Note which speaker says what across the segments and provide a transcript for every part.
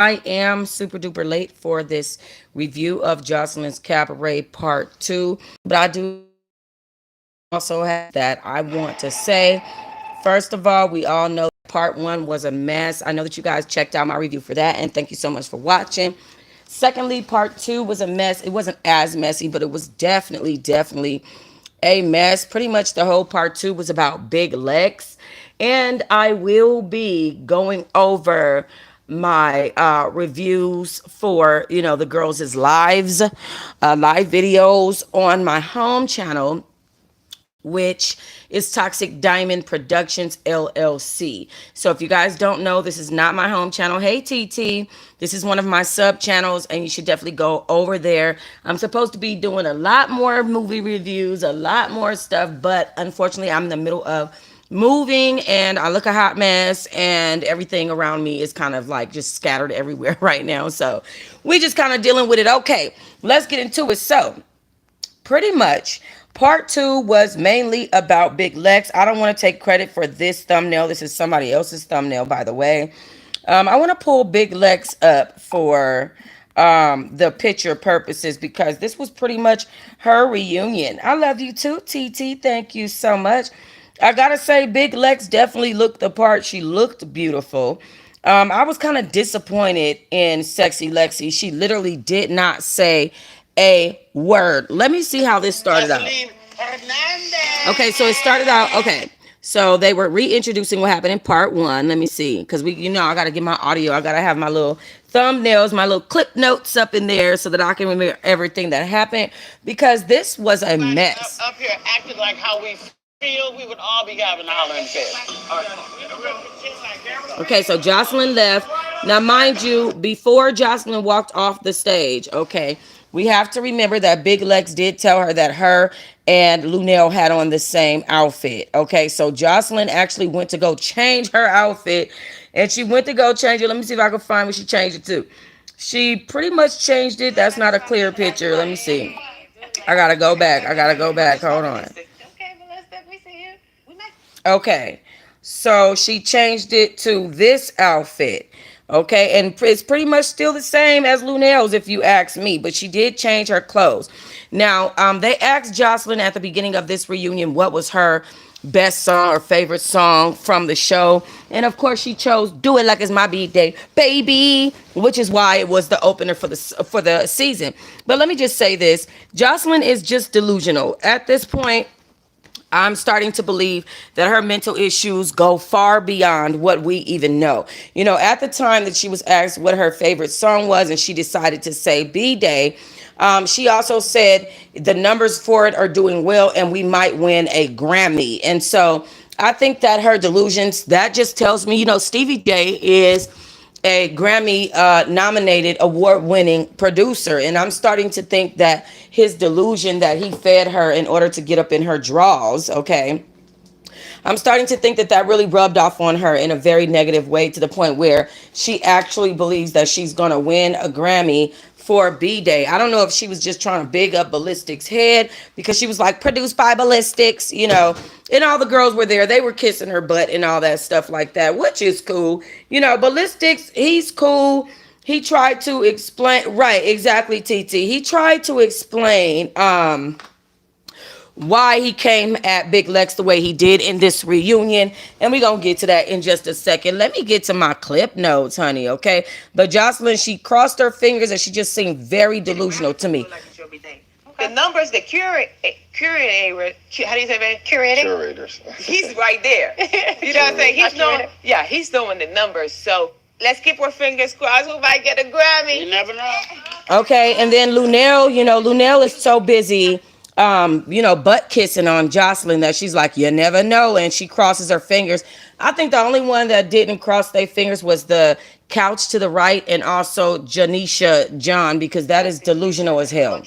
Speaker 1: I am super duper late for this review of Joseline's Cabaret Part 2, but I do also have that I want to say. First of all, we all know Part 1 was a mess. I know that you guys checked out my review for that, and thank you so much for watching. Secondly, Part 2 was a mess. It wasn't as messy, but it was definitely a mess. Pretty much the whole Part 2 was about Big Lex. And I will be going over my reviews for the girls' live videos on my home channel, which is Toxic Diamond Productions LLC. So if you guys don't know, this is not my home channel. Hey TT, this is one of my sub channels, and you should definitely go over there. I'm supposed to be doing a lot more movie reviews, a lot more stuff, but unfortunately I'm in the middle of moving and I look a hot mess, and everything around me is kind of like just scattered everywhere right now. So we just kind of dealing with it. Okay, let's get into it. So pretty much part 2 was mainly about Big Lex. I don't want to take credit for this thumbnail. This is somebody else's thumbnail, by the way. I want to pull Big Lex up for the picture purposes, because this was pretty much her reunion. I love you too, TT. Thank you so much. I gotta say, Big Lex definitely looked the part. She looked beautiful. I was kind of disappointed in Sexy Lexi. She literally did not say a word. Let me see how this started out. Okay, so it started out, okay. So they were reintroducing what happened in part 1. Let me see, because I got to get my audio. I got to have my little thumbnails, my little clip notes up in there so that I can remember everything that happened, because this was a mess. Up here acting like how we feel, we would all be having a holler in the face. Okay, so Jocelyn left. Now, mind you, before Jocelyn walked off the stage, okay, we have to remember that Big Lex did tell her that her and Lunel had on the same outfit. Okay, so Jocelyn actually went to go change her outfit, and she went to go change it. Let me see if I can find what she changed it to. She pretty much changed it. That's not a clear picture. Let me see. I gotta go back. Hold on. Okay, so she changed it to this outfit. Okay, and it's pretty much still the same as Lunel's, if you ask me, but she did change her clothes. Now, they asked Jocelyn at the beginning of this reunion what was her best song or favorite song from the show, and of course she chose "Do It Like It's My Birthday, Baby," which is why it was the opener for the season. But let me just say this: Jocelyn is just delusional at this point. I'm starting to believe that her mental issues go far beyond what we even know. At the time that she was asked what her favorite song was, and she decided to say B-Day, she also said the numbers for it are doing well and we might win a Grammy. And so I think that her delusions, that just tells me, Stevie J is a Grammy nominated award winning producer. And I'm starting to think that his delusion that he fed her in order to get up in her draws, okay, I'm starting to think that that really rubbed off on her in a very negative way, to the point where she actually believes that she's going to win a Grammy for B-Day. I don't know if she was just trying to big up Ballistic's head, because she was like, produced by Ballistics, and all the girls were there. They were kissing her butt and all that stuff like that, which is cool. Ballistics, he's cool. He tried to explain, right, exactly, TT. He tried to explain, why he came at Big Lex the way he did in this reunion. And we're going to get to that in just a second. Let me get to my clip notes, honey, okay? But Jocelyn, she crossed her fingers and she just seemed very delusional to me. The numbers, the curator, how do you say that? Curators. He's right there. You know what I'm saying? He's doing the numbers. So let's keep our fingers crossed. We might get a Grammy. You never know. Okay, and then Lunel is so busy butt kissing on Jocelyn that she's like, you never know, and she crosses her fingers. I think the only one that didn't cross their fingers was the couch to the right, and also Janisha John, because that is delusional as hell.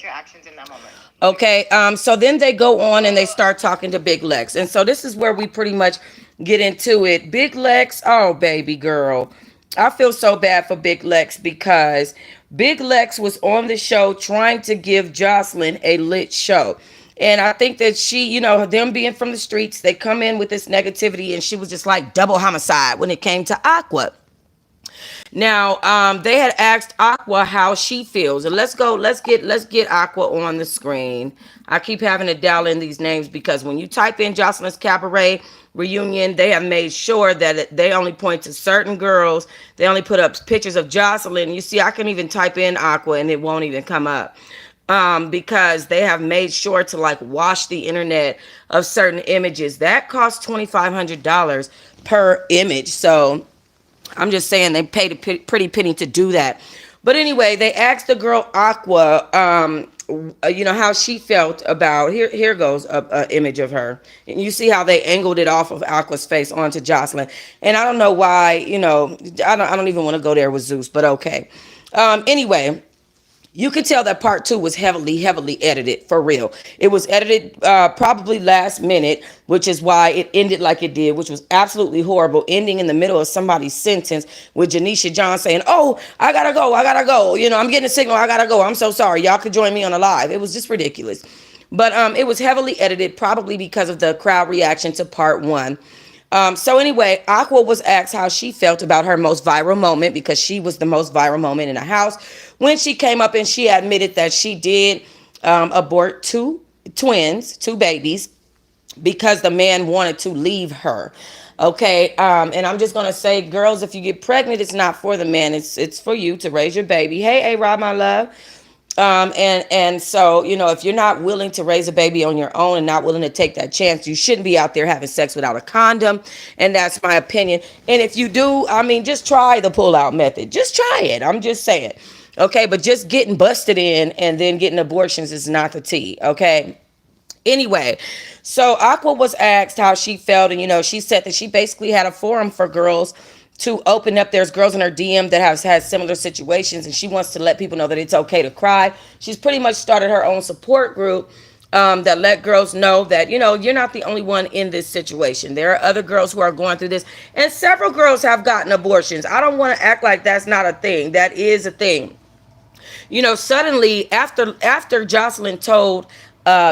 Speaker 1: Okay, so then they go on and they start talking to Big Lex, and so this is where we pretty much get into it. Big Lex, oh baby girl, I feel so bad for Big Lex, because Big Lex was on the show trying to give Jocelyn a lit show. And I think that she, them being from the streets, they come in with this negativity, and she was just like double homicide when it came to Aqua. Now, they had asked Aqua how she feels, and let's get Aqua on the screen. I keep having to dial in these names because when you type in Jocelyn's Cabaret reunion, they have made sure that they only point to certain girls. They only put up pictures of Jocelyn. You see, I can even type in Aqua and it won't even come up, because they have made sure to like wash the internet of certain images that cost $2,500 per image. So I'm just saying they paid a pretty penny to do that. But anyway, they asked the girl Aqua, how she felt about. Here goes a image of her, and you see how they angled it off of Aqua's face onto Jocelyn. And I don't know why, I don't even want to go there with Zeus, but okay. Anyway, you could tell that part two was heavily, heavily edited, for real. It was edited probably last minute, which is why it ended like it did, which was absolutely horrible, ending in the middle of somebody's sentence with Janisha John saying, "Oh, I gotta go, I gotta go. I'm getting a signal, I gotta go. I'm so sorry. Y'all could join me on a live." It was just ridiculous. But it was heavily edited, probably because of the crowd reaction to part one. So anyway, Aqua was asked how she felt about her most viral moment, because she was the most viral moment in the house, when she came up and she admitted that she did abort two babies, because the man wanted to leave her. Okay, and I'm just gonna say, girls, if you get pregnant, it's not for the man; it's for you to raise your baby. Hey, A-Rod, my love. And so, if you're not willing to raise a baby on your own and not willing to take that chance, you shouldn't be out there having sex without a condom. And that's my opinion. And if you do, I mean, just try the pull out method. Just try it. I'm just saying. Okay, but just getting busted in and then getting abortions is not the tea. Okay. Anyway, so Aqua was asked how she felt, and she said that she basically had a forum for girls to open up. There's girls in her DM that have had similar situations, and she wants to let people know that it's okay to cry. She's pretty much started her own support group that let girls know that you're not the only one in this situation. There are other girls who are going through this, and several girls have gotten abortions. I don't want to act like that's not a thing. That is a thing. Suddenly after Jocelyn told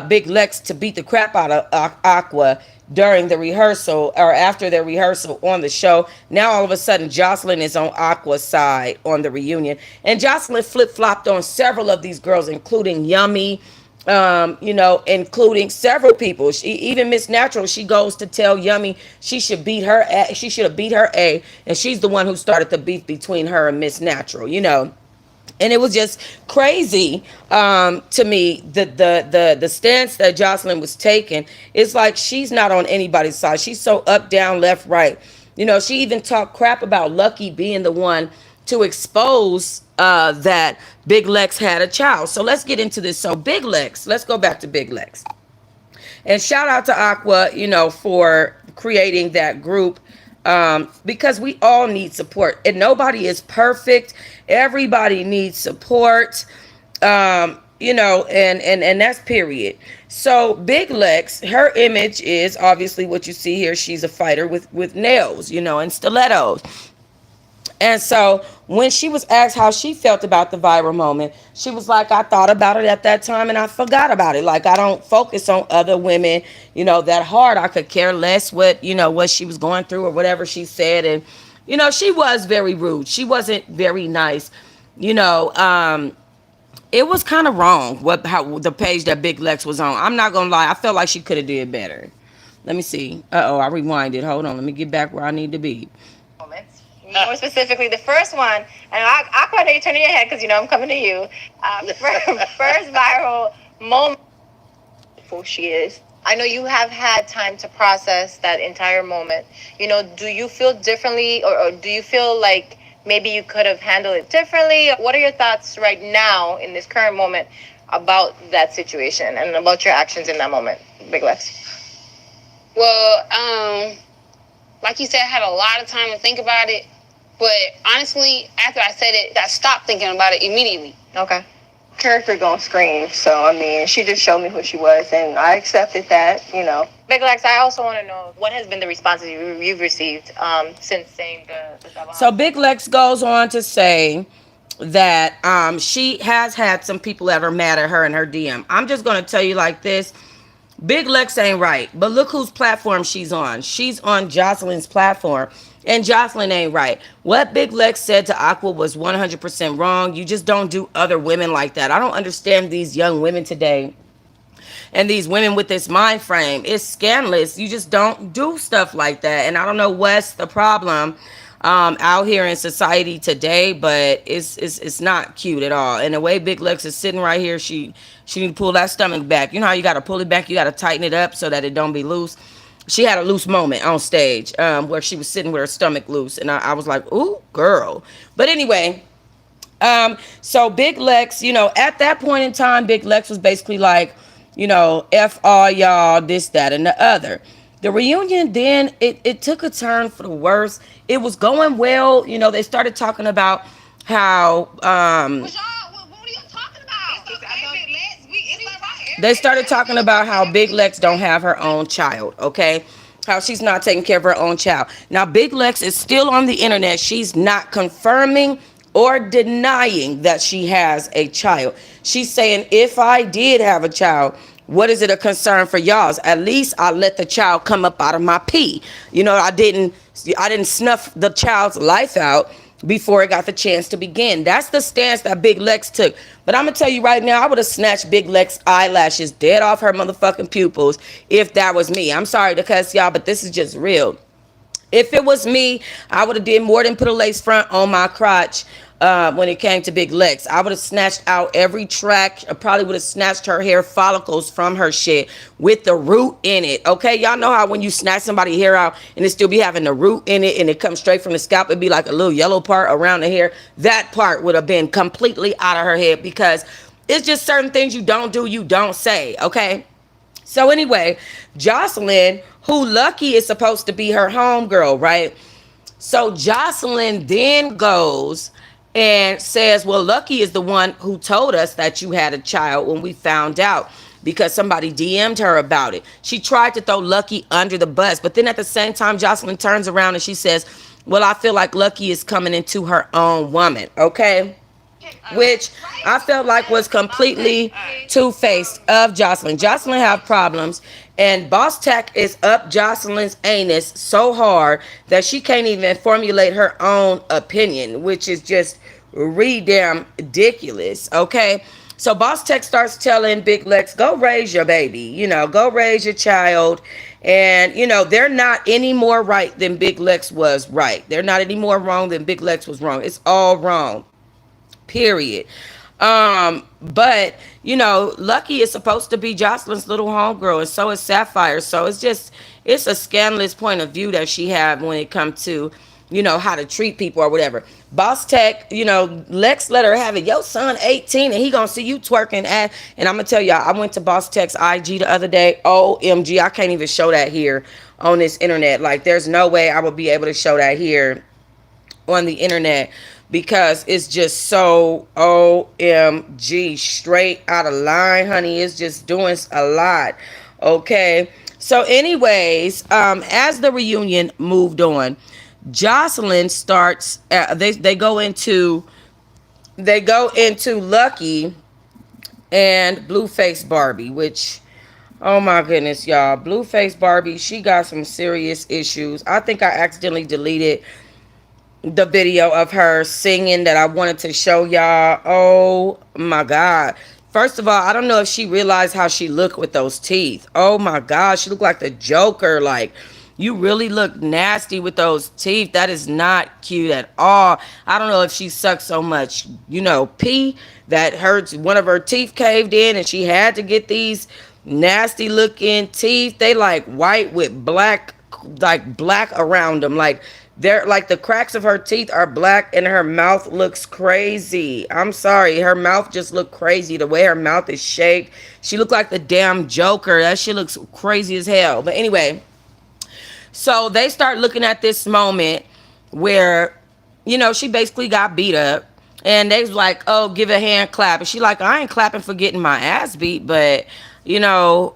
Speaker 1: Big Lex to beat the crap out of Aqua during the rehearsal, or after their rehearsal on the show, now all of a sudden Jocelyn is on Aqua's side on the reunion, and Jocelyn flip-flopped on several of these girls, including Yummy, including several people. Even Miss Natural, she goes to tell Yummy she should beat her. She should have beat her and she's the one who started the beef between her and Miss Natural. And it was just crazy to me, the stance that Jocelyn was taking. It's like she's not on anybody's side. She's so up, down, left, right. She even talked crap about Lucky being the one to expose that Big Lex had a child. So let's get into this. So Big Lex, let's go back to Big Lex. And shout out to Aqua, for creating that group, because we all need support, and nobody is perfect. Everybody needs support, and that's period. So Big Lex, her image is obviously what you see here. She's a fighter with nails, and stilettos. And so when she was asked how she felt about the viral moment, she was like, "I thought about it at that time and I forgot about it. Like, I don't focus on other women, that hard. I could care less what she was going through or whatever she said." And, she was very rude. She wasn't very nice. It was kind of wrong how the page that Big Lex was on. I'm not going to lie. I felt like she could have did better. Let me see. I rewinded. Hold on. Let me get back where I need to be.
Speaker 2: More specifically, the first one, and I know you're turning your head because I'm coming to you. The first viral moment, who she is. I know you have had time to process that entire moment. Do you feel differently, or do you feel like maybe you could have handled it differently? What are your thoughts right now in this current moment about that situation and about your actions in that moment, Big Lex?
Speaker 3: Well, like you said, I had a lot of time to think about it. But honestly, after I said it, I stopped thinking about it immediately.
Speaker 2: Okay. Character gonna scream. So, she just showed me who she was, and I accepted that, Big Lex, I also want to know, what has been the responses you've received since saying the stuff?
Speaker 1: So Big Lex goes on to say that she has had some people that are mad at her in her DM. I'm just going to tell you like this. Big Lex ain't right, but look whose platform she's on. She's on Jocelyn's platform. And Jocelyn ain't right. What Big Lex said to Aqua was 100% wrong. You just don't do other women like that. I don't understand these young women today and these women with this mind frame. It's scandalous. You just don't do stuff like that. And I don't know what's the problem out here in society today, but it's not cute at all. And the way Big Lex is sitting right here, she need to pull that stomach back. You know how you got to pull it back? You got to tighten it up so that it don't be loose. She had a loose moment on stage where she was sitting with her stomach loose, and I was like, "Ooh, girl." But anyway, so Big Lex, at that point in time, Big Lex was basically like, F all y'all, this, that, and the other. The reunion then it took a turn for the worse. It was going well, they started talking about how
Speaker 3: What are you talking about?
Speaker 1: they started talking about how Big Lex don't have her own child, okay? How she's not taking care of her own child. Now, Big Lex is still on the internet. She's not confirming or denying that she has a child. She's saying, if I did have a child, what is it a concern for y'all? At least I let the child come up out of my pee. I didn't snuff the child's life out before it got the chance to begin. That's the stance that Big Lex took. But I'm gonna tell you right now, I would have snatched Big Lex eyelashes dead off her motherfucking pupils if that was me. I'm sorry to cuss y'all, but this is just real. If it was me, I would have did more than put a lace front on my crotch when it came to Big Lex. I would have snatched out every track. I probably would have snatched her hair follicles from her shit with the root in it. Okay, y'all know how when you snatch somebody's hair out and it still be having the root in it and it comes straight from the scalp, it'd be like a little yellow part around the hair. That part would have been completely out of her head because it's just certain things you don't do, you don't say. Okay. So anyway, Jocelyn, who Lucky is supposed to be her homegirl, right? So Jocelyn then goes and says, well, Lucky is the one who told us that you had a child when we found out because somebody DM'd her about it. She tried to throw Lucky under the bus, but then at the same time, Jocelyn turns around and she says, well, I feel like Lucky is coming into her own woman, okay? Which I felt like was completely two-faced of Jocelyn. Jocelyn have problems, and Boss Tech is up Jocelyn's anus so hard that she can't even formulate her own opinion, which is just damn ridiculous, okay? So Boss Tech starts telling Big Lex, go raise your baby, go raise your child. And, they're not any more right than Big Lex was right. They're not any more wrong than Big Lex was wrong. It's all wrong. Period. But Lucky is supposed to be Jocelyn's little homegirl, and so is Sapphire. So it's a scandalous point of view that she had when it comes to, how to treat people or whatever. Boss Tech, Lex let her have it. Your son 18 and he gonna see you twerking at, and I'm gonna tell y'all, I went to Boss Tech's IG the other day. OMG, I can't even show that here on this internet. Like, there's no way I would be able to show that here on the internet because it's just so OMG straight out of line, honey. It's just doing a lot. Okay. So anyways, as the reunion moved on, Jocelyn starts they go into Lucky and Blueface Barbie, which, oh my goodness, y'all, Blueface Barbie, she got some serious issues. I think I accidentally deleted the video of her singing that I wanted to show y'all. Oh my God. First of all, I don't know if she realized how she looked with those teeth. Oh my God, she looked like the Joker. Like, you really look nasty with those teeth. That is not cute at all. I don't know if she sucked so much, pee that one of her teeth caved in and she had to get these nasty looking teeth. They like white with black, like black around them. Like, they're like the cracks of her teeth are black and her mouth looks crazy. I'm sorry. Her mouth just looked crazy. The way her mouth is shaped. She looked like the damn Joker. That shit looks crazy as hell. But anyway, so they start looking at this moment where, she basically got beat up. And they was like, oh, give a hand clap. And she like, I ain't clapping for getting my ass beat, but, y'all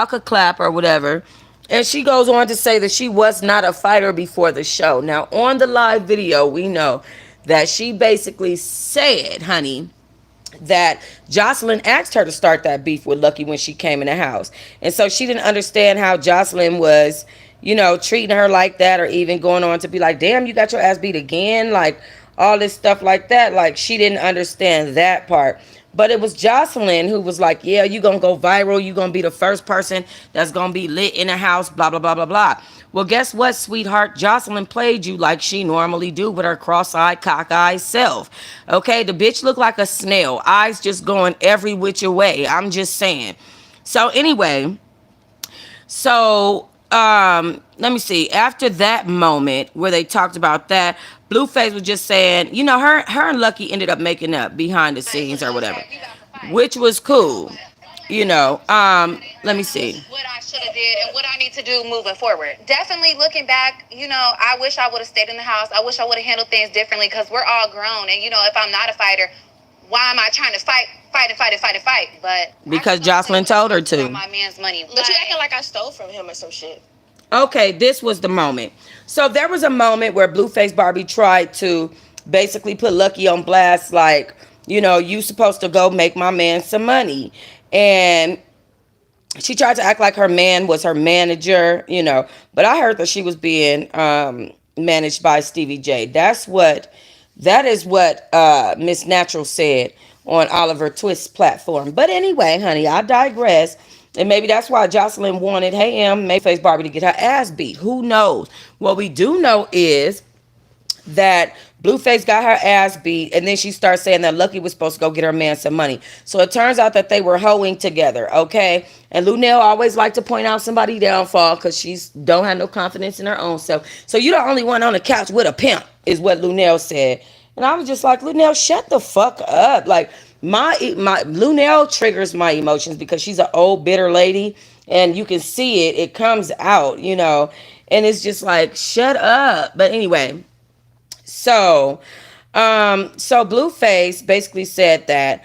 Speaker 1: could clap or whatever. And she goes on to say that she was not a fighter before the show. Now, on the live video, we know that she basically said, honey, that Jocelyn asked her to start that beef with Lucky when she came in the house. And so she didn't understand how Jocelyn was treating her like that, or even going on to be like, damn, you got your ass beat again, like all this stuff like that. Like, she didn't understand that part. But it was Jocelyn who was like, yeah, you gonna go viral, you gonna be the first person that's gonna be lit in the house, blah blah blah blah blah. Well, guess what, sweetheart? Jocelyn played you like she normally do with her cross-eyed, cockeyed self. Okay, the bitch looked like a snail, eyes just going every which way. I'm just saying. So anyway, let me see. After that moment where they talked about that, Blueface was just saying, her and Lucky ended up making up behind the scenes or whatever, which was cool. Let me see.
Speaker 2: What I should have did and what I need to do moving forward. Definitely looking back, I wish I would have stayed in the house. I wish I would have handled things differently because we're all grown. And if I'm not a fighter, why am I trying to fight? But
Speaker 1: because Jocelyn told her to.
Speaker 2: My man's money. But you acting like I stole from him or some shit.
Speaker 1: Okay, this was the moment. So there was a moment where Blueface Barbie tried to basically put Lucky on blast, like, you supposed to go make my man some money. And she tried to act like her man was her manager, but I heard that she was being managed by Stevie J. That is what Miss Natural said on Oliver Twist's platform. But anyway, honey, I digress. And maybe that's why Jocelyn wanted Mayface Barbie to get her ass beat. Who knows? What we do know is that Blueface got her ass beat, and then she starts saying that Lucky was supposed to go get her man some money. So it turns out that they were hoeing together, okay? And Lunel always like to point out somebody's downfall because she's don't have no confidence in her own self. So you the only one on the couch with a pimp, is what Lunel said. And I was just like, Lunel, shut the fuck up. Like, my Lunel triggers my emotions because she's an old bitter lady, and you can see it. It comes out, and it's just like, shut up. But anyway, so Blueface basically said that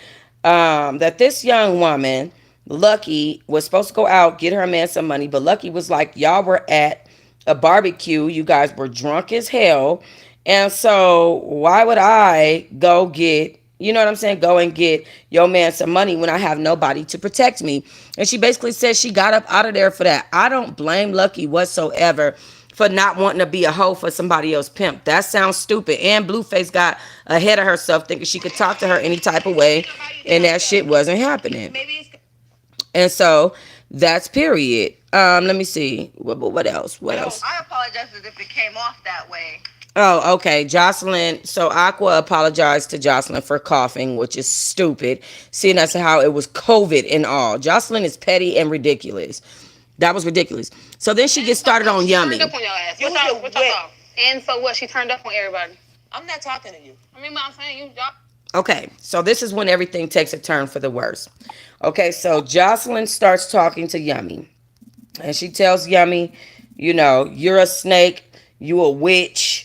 Speaker 1: this young woman, Lucky, was supposed to go out, get her man some money, but Lucky was like, y'all were at a barbecue, you guys were drunk as hell, and so why would I go get, go and get your man some money when I have nobody to protect me? And she basically said she got up out of there for that. I don't blame Lucky whatsoever for not wanting to be a hoe for somebody else pimp. That sounds stupid. And Blueface got ahead of herself thinking she could talk to her any type of way, and that shit wasn't happening. And so that's period. Let me see. What else? What else?
Speaker 2: I apologize if it came off that way.
Speaker 1: Oh, okay. Jocelyn. So Aqua apologized to Jocelyn for coughing, which is stupid, seeing as how it was COVID and all. Jocelyn is petty and ridiculous. That was ridiculous. So then she gets started on Yummy.
Speaker 3: Turned up on your ass. What's up? And so what? She turned up on everybody.
Speaker 2: I'm not talking to you.
Speaker 3: I mean, I'm saying you.
Speaker 1: Okay, so this is when everything takes a turn for the worse. Okay, so Jocelyn starts talking to Yummy. And she tells Yummy, you're a snake, you a witch,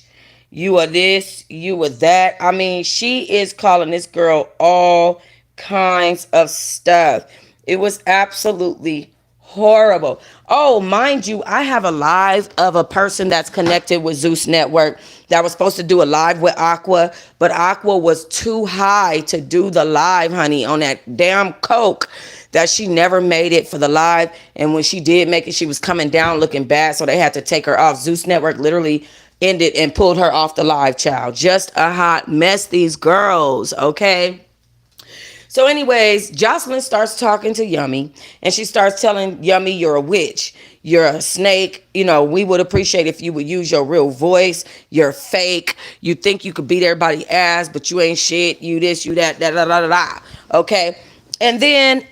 Speaker 1: you are this, you are that. I mean, she is calling this girl all kinds of stuff. It was absolutely horrible. Oh, mind you, I have a live of a person that's connected with Zeus Network that was supposed to do a live with Aqua, but Aqua was too high to do the live, honey, on that damn coke, that she never made it for the live. And when she did make it, she was coming down looking bad, so they had to take her off. Zeus Network literally ended and pulled her off the live, child. Just a hot mess, these girls, okay? So anyways, Jocelyn starts talking to Yummy, and she starts telling Yummy, you're a witch, you're a snake, we would appreciate if you would use your real voice, you're fake, you think you could beat everybody's ass, but you ain't shit, you this, you that, da da da da da, okay? And then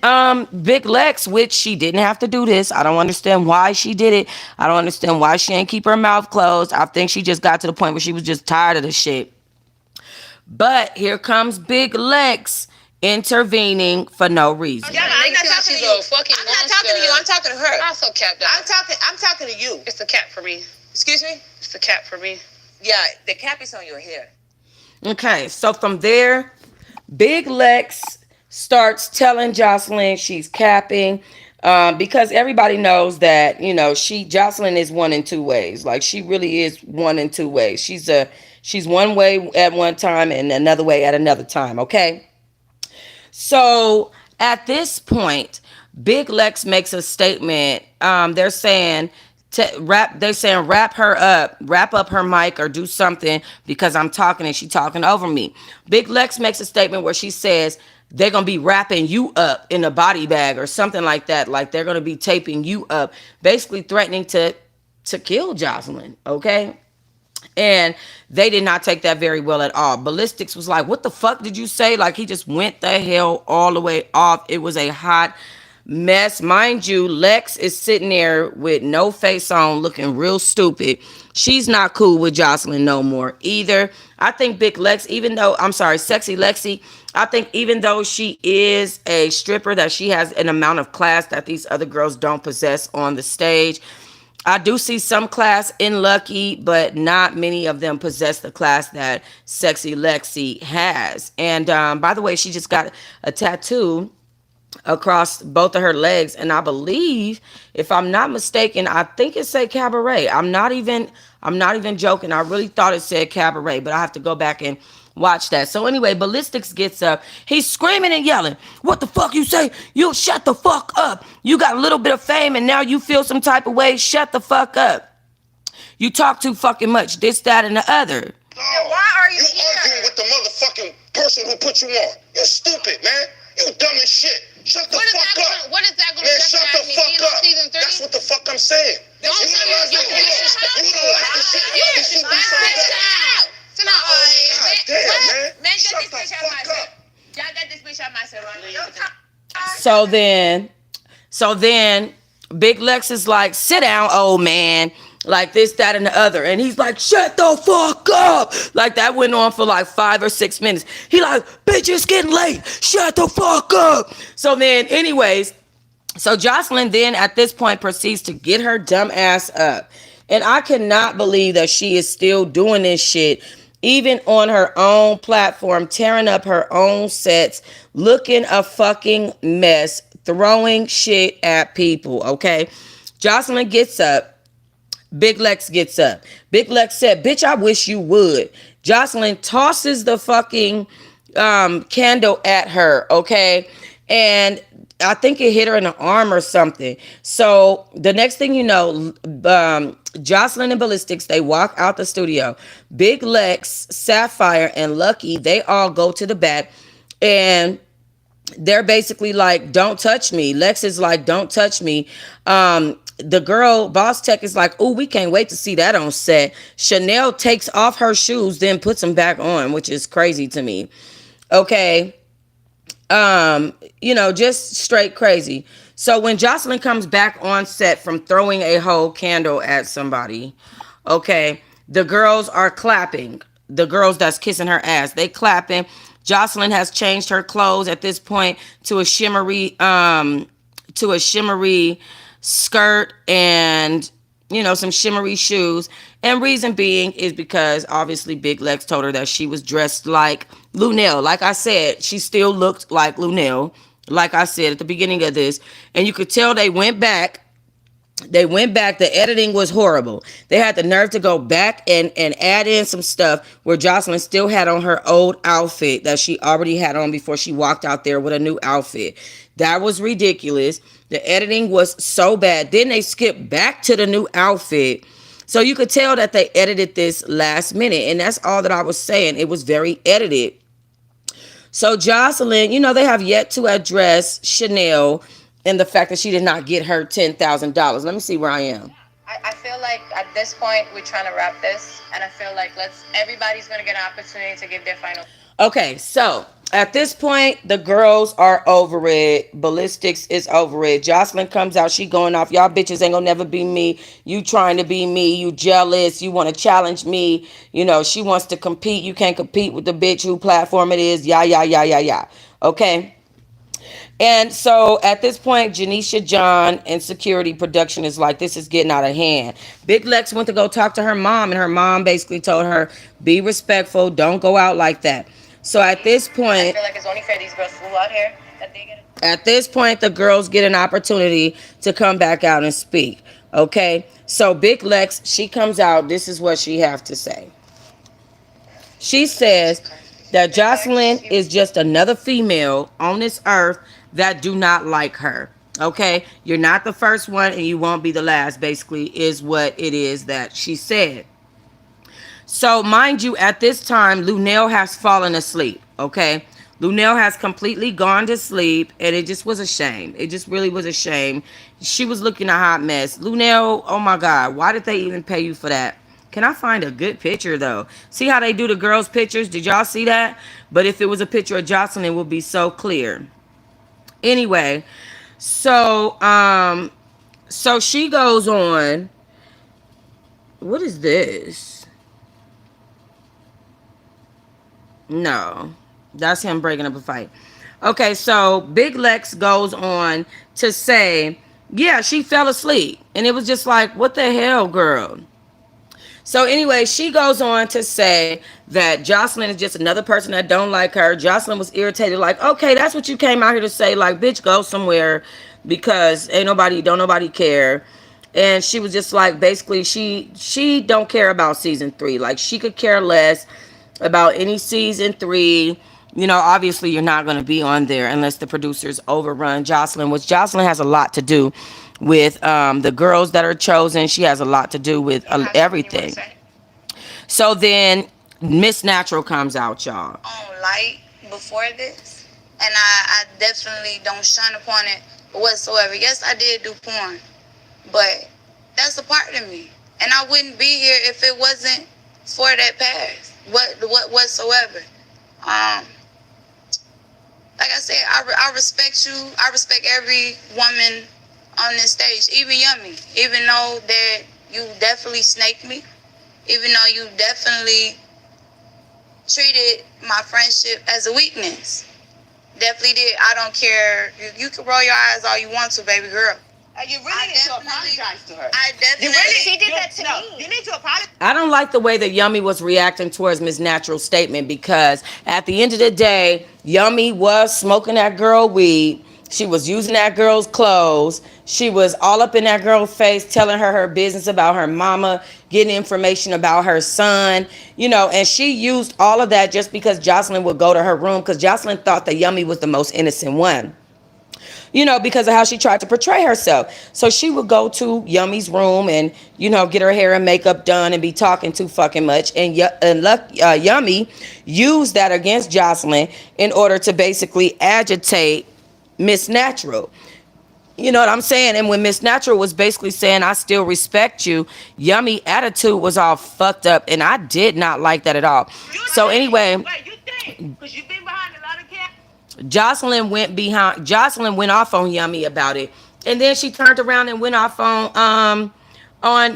Speaker 1: Big Lex, which she didn't have to do this. I don't understand why she did it. I don't understand why she ain't keep her mouth closed. I think she just got to the point where she was just tired of the shit. But here comes Big Lex intervening for no reason.
Speaker 2: Yeah, I'm not talking to you. I'm not talking to you. I'm talking to her.
Speaker 3: I'm so capped out.
Speaker 2: I'm talking to you.
Speaker 3: It's the cap for me.
Speaker 2: Excuse me?
Speaker 3: It's the cap for me.
Speaker 2: Yeah, the cap is on your hair.
Speaker 1: Okay, so from there, Big Lex starts telling Jocelyn she's capping, because everybody knows that Jocelyn is one in two ways. Like, she really is one in two ways. She's one way at one time and another way at another time. Okay. So at this point, Big Lex makes a statement. They're saying Wrap, they saying wrap her up, wrap up her mic or do something because I'm talking and she talking over me. Big Lex makes a statement where she says they're gonna be wrapping you up in a body bag or something like that. Like they're gonna be taping you up, basically threatening to kill Jocelyn. Okay. And they did not take that very well at all. Ballistics was like, what the fuck did you say? Like, he just went the hell all the way off. It was a hot mess. Mind you, Lex is sitting there with no face on, looking real stupid. She's not cool with Jocelyn no more either. I think Big Lex, even though, I'm sorry, Sexy Lexi, I think even though she is a stripper, that she has an amount of class that these other girls don't possess on the stage. I do see some class in Lucky, but not many of them possess the class that Sexy Lexi has. And by the way, she just got a tattoo across both of her legs, and I believe, if I'm not mistaken, I think it said Cabaret. I'm not even joking. I really thought it said Cabaret, but I have to go back and watch that. So anyway, Ballistics gets up. He's screaming and yelling, what the fuck you say? You shut the fuck up. You got a little bit of fame and now you feel some type of way. Shut the fuck up. You talk too fucking much. This, that, and the other.
Speaker 2: No, why are you
Speaker 4: arguing with the motherfucking person who put you on? You're stupid, man. You dumb as shit. Shut the fuck up.
Speaker 3: What is that going
Speaker 4: Man,
Speaker 3: to
Speaker 4: shut the
Speaker 3: me
Speaker 4: fuck
Speaker 3: being on
Speaker 4: up.
Speaker 3: season 3?
Speaker 4: That's what the fuck I'm saying.
Speaker 3: Don't
Speaker 4: You
Speaker 3: tell
Speaker 4: don't
Speaker 3: me you
Speaker 4: like the shit. You should be so bad.
Speaker 3: Sit down.
Speaker 4: God damn, man.
Speaker 2: Man,
Speaker 4: Shut
Speaker 2: get
Speaker 4: the
Speaker 2: this bitch out
Speaker 4: fuck
Speaker 2: my
Speaker 4: up.
Speaker 2: Y'all got this bitch out my set right.
Speaker 1: So then Big Lex is like, sit down, old man. Like this, that, and the other. And he's like, shut the fuck up. Like that went on for like 5 or 6 minutes. He like, bitch, it's getting late. Shut the fuck up. So then, anyways, so Jocelyn then at this point proceeds to get her dumb ass up. And I cannot believe that she is still doing this shit, even on her own platform, tearing up her own sets, looking a fucking mess, throwing shit at people, okay? Jocelyn gets up. Big Lex gets up. Big Lex said, bitch, I wish you would. Jocelyn tosses the fucking candle at her, okay? And I think it hit her in the arm or something. So the next thing you know, Jocelyn and Ballistics, they walk out the studio. Big Lex, Sapphire, and Lucky, they all go to the back, and they're basically like, don't touch me. Lex is like, don't touch me. The girl, Boss Tech, is like, oh, we can't wait to see that on set. Chanel takes off her shoes, then puts them back on, which is crazy to me. Okay. Just straight crazy. So when Jocelyn comes back on set from throwing a whole candle at somebody, okay, the girls are clapping. The girls that's kissing her ass, they clapping. Jocelyn has changed her clothes at this point to a shimmery skirt and some shimmery shoes. And reason being is because obviously Big Lex told her that she was dressed like Lunel. Like I said, she still looked like Lunel, like I said at the beginning of this. And you could tell they went back. The editing was horrible. They had the nerve to go back and add in some stuff where Jocelyn still had on her old outfit that she already had on before she walked out there with a new outfit. That was ridiculous. The editing was so bad. Then they skipped back to the new outfit. So you could tell that they edited this last minute. And that's all that I was saying. It was very edited. So Jocelyn, they have yet to address Chanel and the fact that she did not get her $10,000. Let me see where I am.
Speaker 2: I feel like at this point we're trying to wrap this, and I feel like everybody's gonna get an opportunity to give their final.
Speaker 1: Okay, so at this point, the girls are over it. Ballistics is over it. Jocelyn comes out. She going off. Y'all bitches ain't gonna never be me. You trying to be me. You jealous. You want to challenge me. She wants to compete. You can't compete with the bitch who platform it is. Yeah. Okay. And so at this point, Janisha John and security production is like, this is getting out of hand. Big Lex went to go talk to her mom, and her mom basically told her, be respectful. Don't go out like that. So at this point,
Speaker 2: I feel like it's only fair these girls flew out here that they get.
Speaker 1: At this point, the girls get an opportunity to come back out and speak. Okay. So Big Lex, she comes out. This is what she have to say. She says that Jocelyn is just another female on this earth that do not like her. Okay, you're not the first one and you won't be the last, basically, is what it is that she said. So, mind you, at this time, Lunel has fallen asleep. Okay, Lunel has completely gone to sleep, and it just was a shame. It just really was a shame. She was looking a hot mess. Lunel, oh my God, why did they even pay you for that? Can I find a good picture though? See how they do the girls' pictures? Did y'all see that? But if it was a picture of Jocelyn, it would be so clear. Anyway, so so she goes on. What is this? No, that's him breaking up a fight. Okay, so Big Lex goes on to say, yeah, she fell asleep. And it was just like, what the hell, girl? So anyway, she goes on to say that Jocelyn is just another person that don't like her. Jocelyn was irritated, like, okay, that's what you came out here to say. Like, bitch, go somewhere because don't nobody care. And she was just like, basically, she don't care about season 3. Like, she could care less about any season 3. You know, obviously you're not going to be on there unless the producers overrun Jocelyn, which Jocelyn has a lot to do with the girls that are chosen. She has a lot to do with everything. So then Miss Natural comes out, y'all.
Speaker 5: Light before this, and I definitely don't shun upon it whatsoever. Yes, I did do porn, but that's a part of me, and I wouldn't be here if it wasn't for that past. What whatsoever. Like I said, I respect you. I respect every woman on this stage, even Yummy. Even though that you definitely snaked me, even though you definitely treated my friendship as a weakness. Definitely did. I don't care. You can roll your eyes all you want to, baby girl.
Speaker 2: You really need to apologize to her.
Speaker 5: I definitely.
Speaker 2: She did that to me. You need to apologize.
Speaker 1: I don't like the way that Yummy was reacting towards Miss Natural's statement, because at the end of the day, Yummy was smoking that girl weed. She was using that girl's clothes. She was all up in that girl's face, telling her business about her mama, getting information about her son, you know, and she used all of that just because Jocelyn would go to her room, because Jocelyn thought that Yummy was the most innocent one, you know, because of how she tried to portray herself. So she would go to Yummy's room and, you know, get her hair and makeup done and be talking too fucking much. And Yummy used that against Jocelyn in order to basically agitate Miss Natural. You know what I'm saying? And when Miss Natural was basically saying, I still respect you, Yummy attitude was all fucked up. And I did not like that at all. So anyway,
Speaker 2: You think? Because you've been behind a lot of cats.
Speaker 1: Jocelyn went off on Yummy about it. And then she turned around and went off on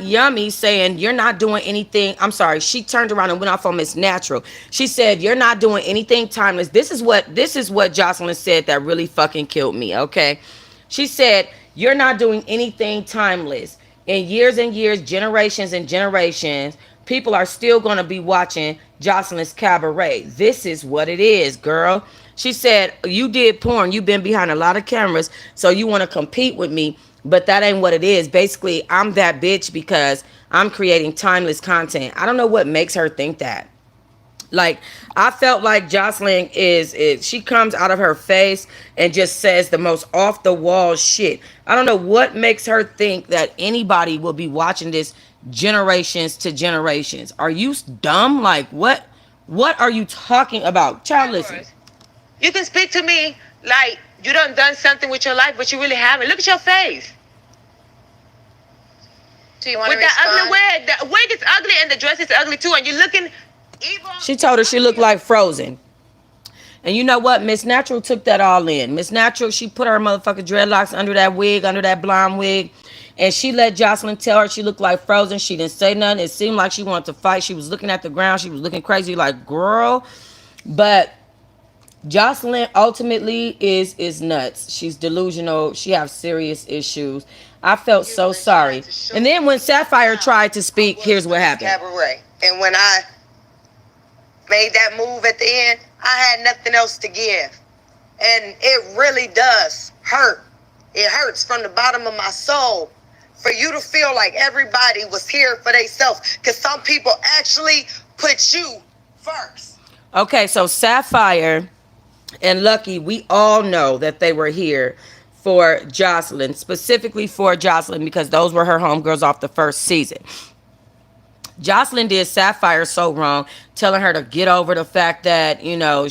Speaker 1: Yummy, saying, you're not doing anything. I'm sorry. She turned around and went off on Miss Natural. She said, you're not doing anything timeless. This is what Jocelyn said that really fucking killed me, okay? She said, you're not doing anything timeless. In years and years, generations and generations, people are still going to be watching Jocelyn's Cabaret. This is what it is, girl. She said, you did porn. You've been behind a lot of cameras, so you want to compete with me. But that ain't what it is. Basically, I'm that bitch because I'm creating timeless content. I don't know what makes her think that. Like, I felt like Jocelyn is she comes out of her face and just says the most off the wall shit. I don't know what makes her think that anybody will be watching this generations to generations. Are you dumb? Like, what are you talking about? Child, listen.
Speaker 2: You can speak to me like you done something with your life, but you really haven't. Look at your face.
Speaker 5: Do you want to
Speaker 2: With that
Speaker 5: respond?
Speaker 2: ugly wig. The wig is ugly and the dress is ugly too. And you're looking evil.
Speaker 1: She told her she looked like Frozen. And you know what? Miss Natural took that all in. Miss Natural, she put her motherfucking dreadlocks under that wig, under that blonde wig. And she let Jocelyn tell her she looked like Frozen. She didn't say nothing. It seemed like she wanted to fight. She was looking at the ground. She was looking crazy like, girl. But Jocelyn ultimately is nuts. She's delusional. She has serious issues. I felt so sorry. And then when Sapphire tried to speak, here's what happened.
Speaker 6: Cabaret. And when I made that move at the end, I had nothing else to give. And it really does hurt. It hurts from the bottom of my soul for you to feel like everybody was here for themselves. Because some people actually put you first.
Speaker 1: Okay, so Sapphire and Lucky, we all know that they were here for Jocelyn, specifically for Jocelyn, because those were her homegirls off the first season. Jocelyn did Sapphire so wrong, telling her to get over the fact that,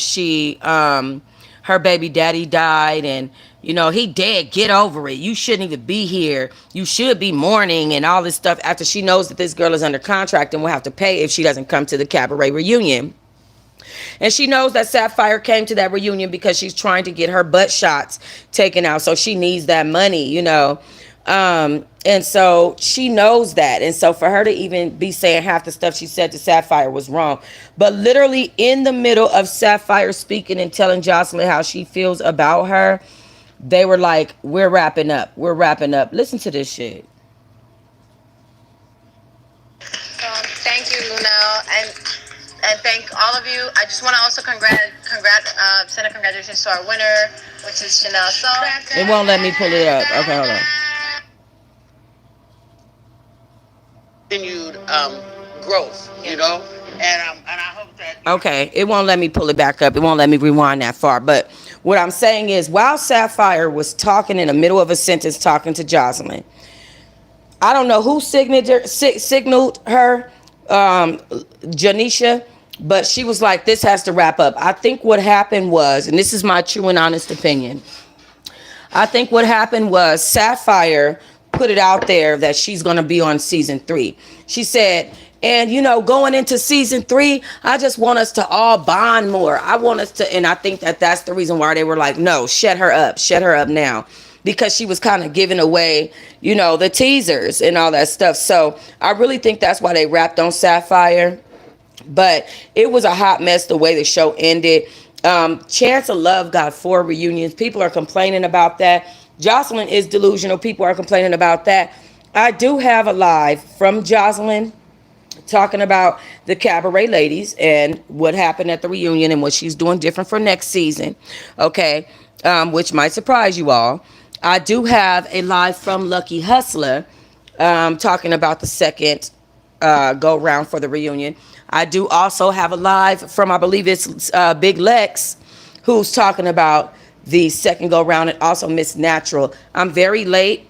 Speaker 1: she her baby daddy died, and he dead, get over it, you shouldn't even be here, you should be mourning, and all this stuff, after she knows that this girl is under contract and will have to pay if she doesn't come to the Cabaret reunion. And she knows that Sapphire came to that reunion because she's trying to get her butt shots taken out. So she needs that money. And so she knows that. And so for her to even be saying half the stuff she said to Sapphire was wrong. But literally in the middle of Sapphire speaking and telling Jocelyn how she feels about her, they were like, we're wrapping up. We're wrapping up. Listen to this shit.
Speaker 2: Thank you, Lunel, and thank all of you. I just want to also send a congratulations to our winner, which is Chanel Song.
Speaker 1: It won't let me pull it up. Okay, hold on.
Speaker 4: Continued growth, and I hope that.
Speaker 1: Okay, it won't let me pull it back up. It won't let me rewind that far. But what I'm saying is, while Sapphire was talking in the middle of a sentence, talking to Jocelyn, I don't know who signaled her, Janisha, but she was like, this has to wrap up. I think what happened was, and this is my true and honest opinion, I think what happened was Sapphire put it out there that she's going to be on season 3. She said, and going into season 3, I just want us to all bond more. I want us to, and I think that that's the reason why they were like, no, shut her up now. Because she was kind of giving away, the teasers and all that stuff. So I really think that's why they wrapped on Sapphire. But it was a hot mess the way the show ended. Chance of Love got 4 reunions. People are complaining about that. Jocelyn is delusional. People are complaining about that. I do have a live from Jocelyn talking about the Cabaret ladies and what happened at the reunion and what she's doing different for next season. Okay, which might surprise you all. I do have a live from Lucky Hustler talking about the second go round for the reunion. I do also have a live from, I believe it's Big Lex, who's talking about the second go round, and also Miss Natural. I'm very late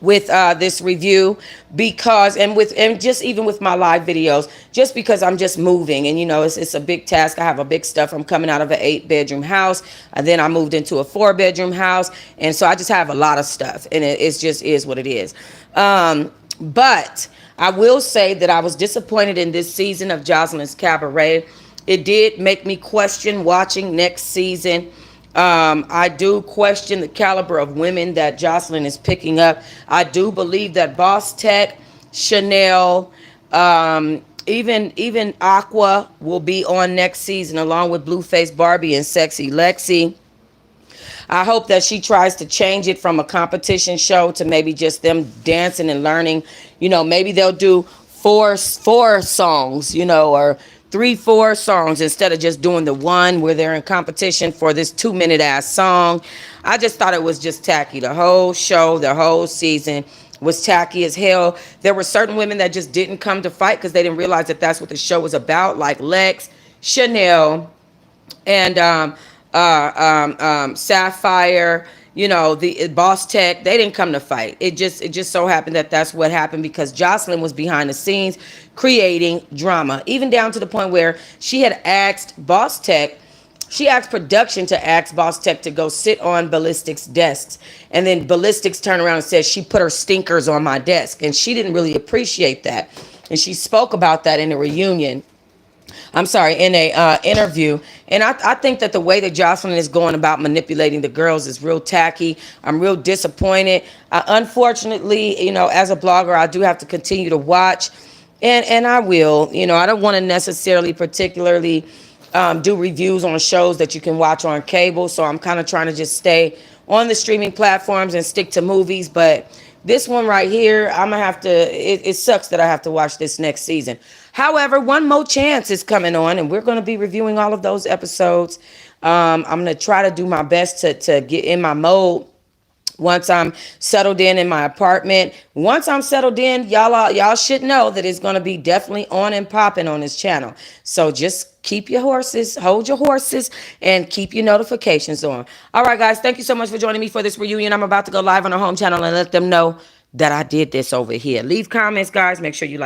Speaker 1: with this review because, and just even with my live videos, just because I'm just moving, and it's a big task. I have a big stuff. I'm coming out of an 8-bedroom house, and then I moved into a 4-bedroom house, and so I just have a lot of stuff, and it just is what it is. But I will say that I was disappointed in this season of Jocelyn's Cabaret. It did make me question watching next season. I do question the caliber of women that Jocelyn is picking up. I do believe that Boss Tech, Chanel, even Aqua will be on next season, along with Blueface Barbie and Sexy Lexi. I hope that she tries to change it from a competition show to maybe just them dancing and learning. Maybe they'll do four songs, or 3-4 songs instead of just doing the one where they're in competition for this 2-minute ass song. I just thought it was just tacky. The whole show, the whole season was tacky as hell. There were certain women that just didn't come to fight because they didn't realize that that's what the show was about, like Lex, Chanel, and Sapphire, the Boss Tech. They didn't come to fight. It just so happened that that's what happened because Jocelyn was behind the scenes creating drama, even down to the point where she had asked Boss Tech, she asked production to ask Boss Tech to go sit on Ballistic's desks, and then Ballistics turned around and said she put her stinkers on my desk, and she didn't really appreciate that, and she spoke about that in a reunion. I'm sorry, in a interview. And I think that the way that Jocelyn is going about manipulating the girls is real tacky. I'm real disappointed. Unfortunately, as a blogger, I do have to continue to watch. And I will. I don't want to necessarily particularly do reviews on shows that you can watch on cable. So I'm kind of trying to just stay on the streaming platforms and stick to movies. But this one right here, I'm going to have to, it sucks that I have to watch this next season. However, One More Chance is coming on, and we're going to be reviewing all of those episodes. I'm going to try to do my best to get in my mode once I'm settled in my apartment. Once I'm settled in, y'all should know that it's going to be definitely on and popping on this channel. So just hold your horses, and keep your notifications on. All right, guys, thank you so much for joining me for this reunion. I'm about to go live on our home channel and let them know that I did this over here. Leave comments, guys. Make sure you like